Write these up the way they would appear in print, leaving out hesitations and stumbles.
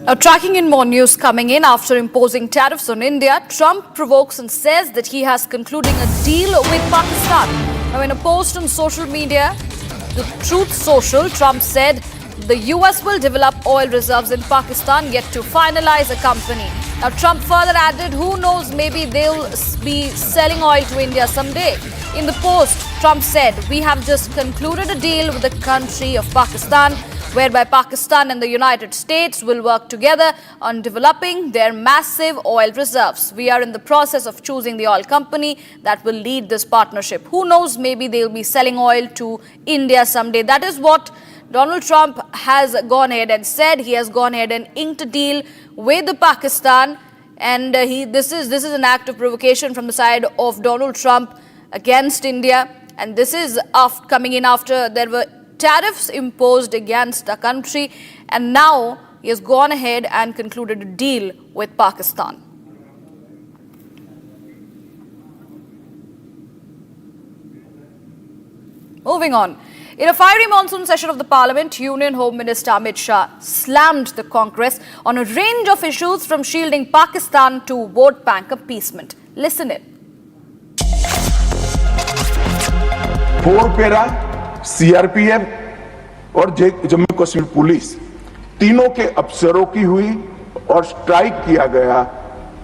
Now, tracking in more news coming in after imposing tariffs on India, Trump provokes and says that he has concluding a deal with Pakistan. Now, in a post on social media, the Truth Social, Trump said the US will develop oil reserves in Pakistan yet to finalize a company. Now, Trump further added, who knows, maybe they'll be selling oil to India someday. In the post, Trump said, we have just concluded a deal with the country of Pakistan, whereby Pakistan and the United States will work together on developing their massive oil reserves. We are in the process of choosing the oil company that will lead this partnership. Who knows, maybe they'll be selling oil to India someday. That is what Donald Trump has gone ahead and said. He has gone ahead and inked a deal with Pakistan, and this is an act of provocation from the side of Donald Trump against India, and this is coming in after there were tariffs imposed against the country, and now he has gone ahead and concluded a deal with Pakistan. Moving on. In a fiery monsoon session of the Parliament, Union Home Minister Amit Shah slammed the Congress on a range of issues from shielding Pakistan to vote bank appeasement. Listen in. 4 para CRPF और Jammu Kashmir police तीनों के अफसरों की हुई और strike किया गया।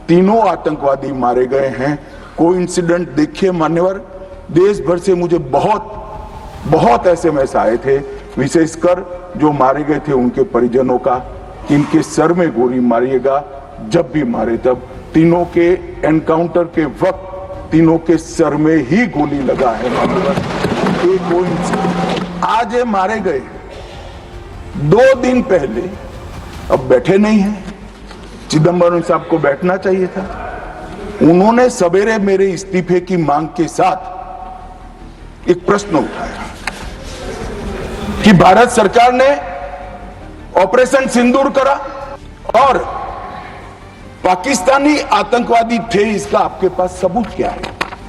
तीनों आतंकवादी मारे गए हैं। कोई इंसिडेंट देखिए मान्यवर, देश भर से मुझे बहुत एसएमएस आए थे, विशेषकर जो मारे गए थे उनके परिजनों का, इनके सर में गोली मारिएगा, जब भी मारे तब। तीनों के एनकाउंटर के वक्त तीनों के सर में ही गोली लगा है। आज ये मारे गए 2 दिन पहले, अब बैठे नहीं हैं। चिदंबरम साहब को बैठना चाहिए था। उन्होंने सवेरे मेरे इस्तीफे की मांग के साथ एक प्रश्न उठाया कि भारत सरकार ने ऑपरेशन सिंदूर करा और पाकिस्तानी आतंकवादी थे, इसका आपके पास सबूत क्या है?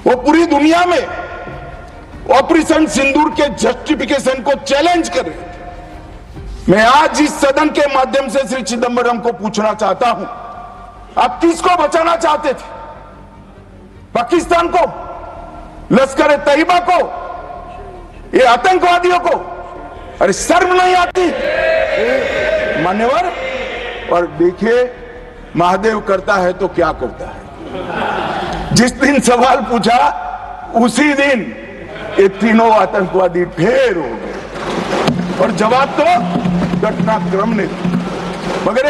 वो पूरी दुनिया में ऑपरेशन सिंदूर के जस्टिफिकेशन को चैलेंज कर रहे थे। मैं आज इस सदन के माध्यम से श्री चिदंबरम को पूछना चाहता हूं, आप किसको बचाना चाहते थे? पाकिस्तान को, लश्कर तैयबा को, ये आतंकवादियों को? अरे शर्म नहीं आती मान्यवर? और देखिए, महादेव करता है तो क्या करता है। जिस दिन सवाल पूछा उसी दिन ये तीनों आतंकवादी ढेर हो गए और जवाब तो घटनाक्रम ने, मगर